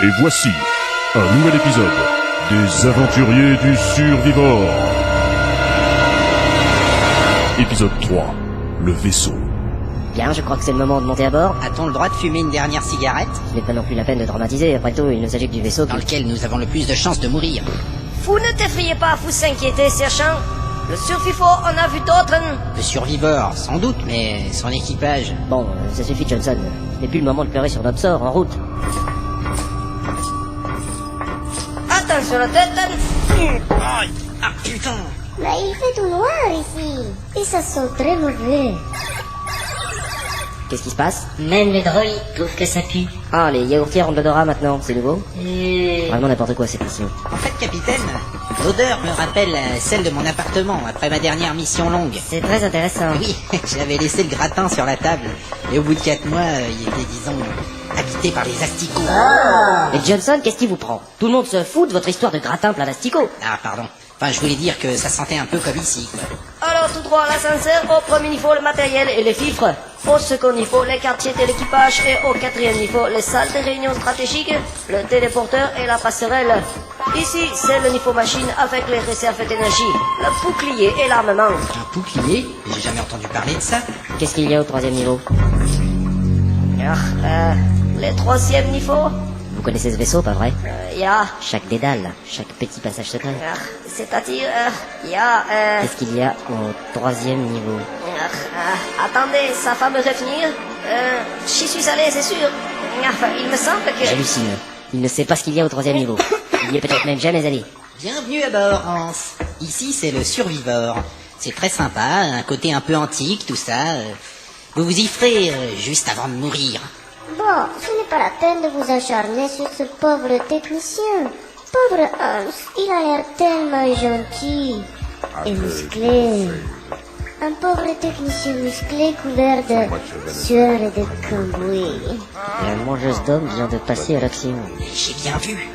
Et voici un nouvel épisode des Aventuriers du Survivor. Épisode 3, le vaisseau. Bien, je crois que c'est le moment de monter à bord. A-t-on le droit de fumer une dernière cigarette? Ce n'est pas non plus la peine de dramatiser, après tout, il ne s'agit que du vaisseau Dans lequel nous avons le plus de chances de mourir. Vous ne t'effrayez pas, vous inquiétez, sergent. Le Survivor en a vu d'autres. Le survivor, sans doute, mais son équipage... Bon, ça suffit, Johnson. Ce n'est plus le moment de pleurer sur notre sort, en route. Attention la tête. Aïe! Ah putain! Mais il fait tout noir ici. Et ça sent très mauvais. Qu'est-ce qui se passe? Même les droïdes trouvent que ça pue. Ah, les yaourtières ont de l'odorat maintenant, c'est nouveau? Vraiment n'importe quoi cette mission. En fait, capitaine, l'odeur me rappelle celle de mon appartement après ma dernière mission longue. C'est très intéressant. Oui, j'avais laissé le gratin sur la table, et au bout de 4 mois, il était, disons, habité par les asticots. Mais Johnson, qu'est-ce qui vous prend? Tout le monde se fout de votre histoire de gratin plein d'asticots. Ah, pardon. Enfin, je voulais dire que ça sentait un peu comme ici, quoi. Alors tout droit à l'ascenseur, au premier niveau le matériel et les filtres, au second niveau les quartiers de l'équipage et au quatrième niveau les salles de réunion stratégiques, le téléporteur et la passerelle. Ici c'est le niveau machine avec les réserves d'énergie, le bouclier et l'armement. Un bouclier? J'ai jamais entendu parler de ça. Qu'est-ce qu'il y a au troisième niveau? Le troisième niveau, Vous connaissez ce vaisseau, pas vrai? il y a, Chaque dédale, chaque petit passage secret. c'est-à-dire, il y a, Qu'est-ce qu'il y a au troisième niveau? attendez, ça va me revenir. J'y suis allé, c'est sûr. Il me semble que... J'hallucine. Il ne sait pas ce qu'il y a au troisième niveau. Il n'y est peut-être même jamais allé. Bienvenue à bord, Hans. Ici, c'est le Survivor. C'est très sympa, un côté un peu antique, tout ça. Vous vous y ferez juste avant de mourir. Bon, ce n'est pas la peine de vous acharner sur ce pauvre technicien. Pauvre Hans, il a l'air tellement gentil et musclé. Un pauvre technicien musclé couvert de sueur et de cambouis. La mangeuse d'hommes vient de passer à l'action. J'ai bien vu.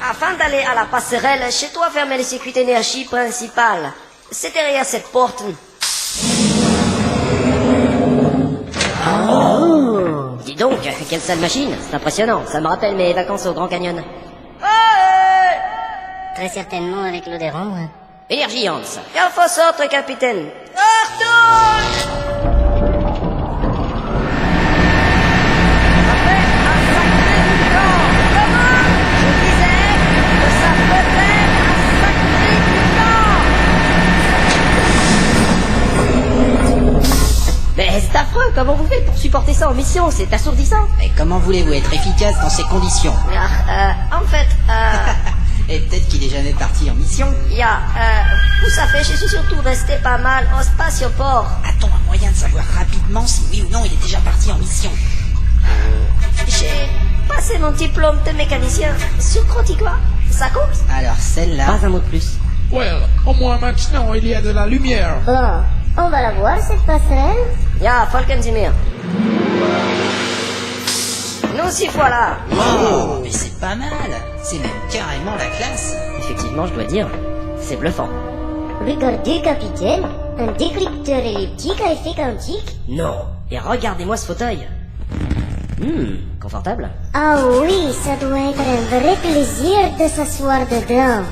Afin d'aller à la passerelle, chez toi fermer les circuits d'énergie principales. C'est derrière cette porte. Dis donc, quelle sale machine. C'est impressionnant. Ça me rappelle mes vacances au Grand Canyon. Très certainement avec l'eau des rembres. Énergie, Hans. Il faut sortir, capitaine. Mais c'est affreux. Comment vous faites pour supporter ça en mission? C'est assourdissant. Mais comment voulez-vous être efficace dans ces conditions? En fait, Et peut-être qu'il est jamais parti en mission. vous savez, je suis surtout resté pas mal au spatioport. A-t-on un moyen de savoir rapidement si oui ou non il est déjà parti en mission? J'ai passé mon diplôme de mécanicien sur Contigua. Ça compte? Alors celle-là... Pas un mot de plus. Well, au moins maintenant il y a de la lumière. Bon, on va la voir cette passerelle. Falkenzimir. Nous y voilà. Oh, mais c'est pas mal. C'est même carrément la classe. Effectivement, je dois dire, c'est bluffant. Regardez, capitaine, un décrypteur elliptique à effet quantique. Non. Et regardez-moi ce fauteuil. Confortable. Ah oui, ça doit être un vrai plaisir de s'asseoir dedans.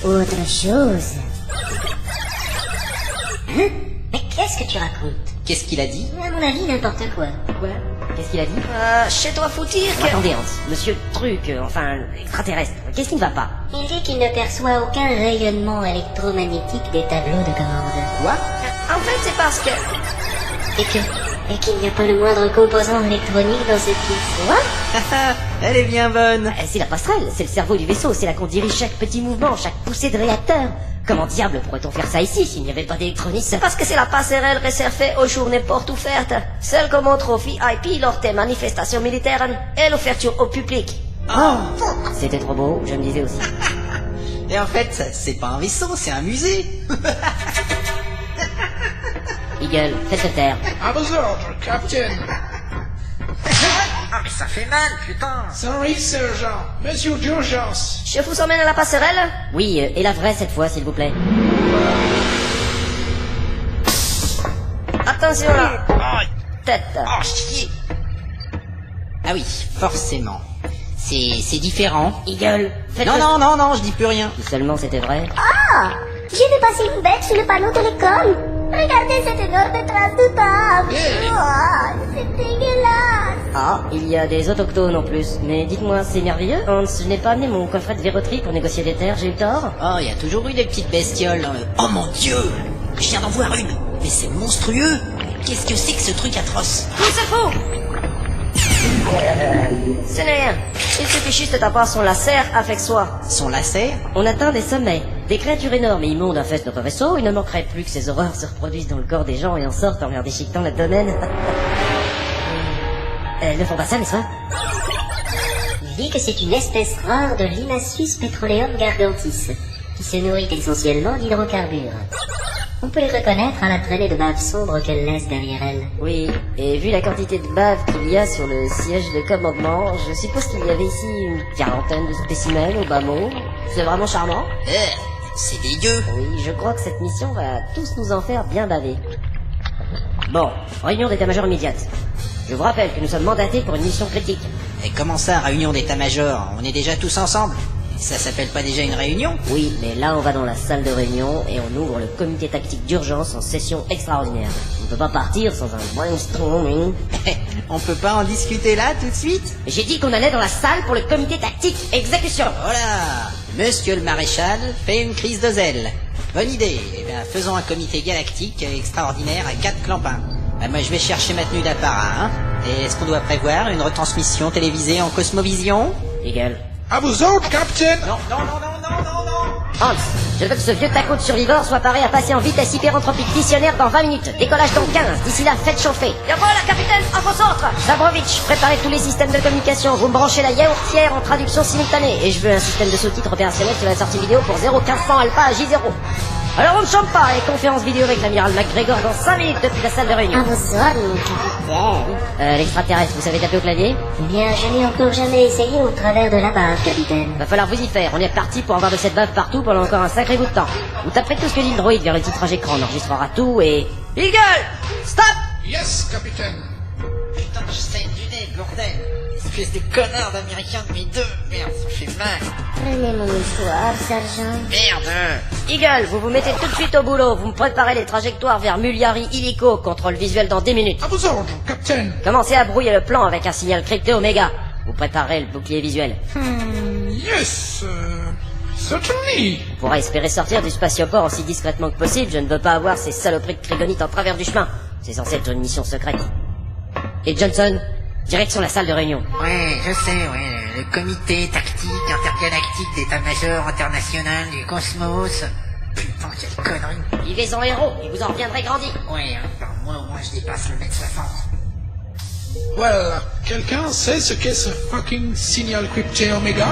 Autre chose. Hein? Mais qu'est-ce que tu racontes? Qu'est-ce qu'il a dit? À mon avis, n'importe quoi. Quoi? Qu'est-ce qu'il a dit? Chez toi, faut dire que... Attendez, Hans. Monsieur Truc, enfin, extraterrestre. Qu'est-ce qui ne va pas? Il dit qu'il ne perçoit aucun rayonnement électromagnétique des tableaux de commande. Quoi? En fait, c'est parce que... Et qu'il n'y a pas le moindre composant électronique dans cette pièce. Quoi? Elle est bien bonne. C'est la passerelle, c'est le cerveau du vaisseau, c'est là qu'on dirige chaque petit mouvement, chaque poussée de réacteur. Comment diable pourrait-on faire ça ici s'il n'y avait pas d'électronique? Parce que c'est la passerelle réservée aux journées portes ouvertes, celle qu'on montre aux VIP lors des manifestations militaires et l'ouverture au public. C'était trop beau, je me disais aussi. Et en fait, c'est pas un vaisseau, c'est un musée. Eagle, faites le taire. À vos ordres, Captain. Ah mais ça fait mal, putain. Sorry, sergent. Monsieur d'urgence. Je vous emmène à la passerelle? Oui, et la vraie cette fois, s'il vous plaît. Attention là. Aïe. Tête. Oh, chier. Ah oui, forcément. C'est différent. Eagle, faites Non, je dis plus rien. Si seulement c'était vrai. Ah, j'ai vu passer une bête sur le panneau de l'école. Regardez cette énorme trace de table. Oh, c'est dégueulasse. Ah, il y a des autochtones en plus. Mais dites-moi, c'est merveilleux. Hans, je n'ai pas amené mon coffret de verroterie pour négocier des terres, j'ai eu tort. Oh, il y a toujours eu des petites bestioles. Oh mon Dieu, je viens d'en voir une. Mais c'est monstrueux. Qu'est-ce que c'est que ce truc atroce? Tout se fout. Ce n'est rien. Il suffit juste d'avoir son laser avec soi. Son laser? On atteint des sommets. Des créatures énormes et immondes infestent notre vaisseau. Il ne manquerait plus que ces horreurs se reproduisent dans le corps des gens et en sortent en leur déchiquetant l'abdomen. Elles ne font pas ça, n'est-ce pas? Il dit que c'est une espèce rare de Limaceus petroleum gargantis, qui se nourrit essentiellement d'hydrocarbures. On peut les reconnaître à la traînée de bave sombre qu'elle laisse derrière elle. Oui, et vu la quantité de bave qu'il y a sur le siège de commandement, je suppose qu'il y avait ici une quarantaine de spécimens au bas mot. C'est vraiment charmant. C'est dégueu. Oui, je crois que cette mission va tous nous en faire bien baver. Bon, réunion d'état-major immédiate. Je vous rappelle que nous sommes mandatés pour une mission critique. Et comment ça, réunion d'état-major? On est déjà tous ensemble. Ça s'appelle pas déjà une réunion? Oui, mais là on va dans la salle de réunion et on ouvre le comité tactique d'urgence en session extraordinaire. On ne peut pas partir sans un brainstorming. On peut pas en discuter là tout de suite? J'ai dit qu'on allait dans la salle pour le comité tactique exécution. Voilà. Monsieur le maréchal fait une crise de zèle. Bonne idée. Eh bien, faisons un comité galactique extraordinaire à 4 clampins. Moi je vais chercher ma tenue d'apparat, hein. Et est-ce qu'on doit prévoir une retransmission télévisée en cosmovision? Égal. À vous autres, Captain. Non. Hans, je veux que ce vieux taco de survivor soit paré à passer en vitesse hyperentropique missionnaire dans 20 minutes. Décollage dans 15. D'ici là, faites chauffer. Et voilà, capitaine, à vos centres. Zabrovitch, préparez tous les systèmes de communication. Vous me branchez la yaourtière en traduction simultanée. Et je veux un système de sous-titres opérationnel sur la sortie vidéo pour 0,1500 alpha à J0. Alors on ne chante pas, et conférence vidéo avec l'amiral McGregor dans 5 minutes depuis la salle de réunion. À vos ordres, mon capitaine. L'extraterrestre, vous savez taper au clavier? Eh bien, je n'ai encore jamais essayé au travers de la bave, capitaine. Va falloir vous y faire. On est parti pour avoir de cette bave partout pendant encore un sacré bout de temps. Vous taperez tout ce que dit le droïde vers le titrage écran, on enregistrera tout et... Eagle, stop. Yes, Capitaine. Putain, je saigne du nez, bordel. Espèce de connard d'américain de mes deux. Merde, ça fait mal. Prenez mon mouchoir, sergent. Merde. Eagle, vous vous mettez tout de suite au boulot. Vous me préparez les trajectoires vers Muliari Illico. Contrôle visuel dans 10 minutes. À vos ordres, Captain. Commencez à brouiller le plan avec un signal crypté Oméga. Vous préparez le bouclier visuel. Yes, certainly. On pourra espérer sortir du spatioport aussi discrètement que possible. Je ne veux pas avoir ces saloperies de trigonites en travers du chemin. C'est censé être une mission secrète. Et Johnson, direction la salle de réunion. Ouais, je sais, le comité tactique intergalactique d'état-major international du cosmos. Putain, quelle connerie. Vivez en héros et vous en reviendrez grandi. Ouais, moi au moins je dépasse le mètre 60. Well, quelqu'un sait ce qu'est ce fucking signal crypté Omega?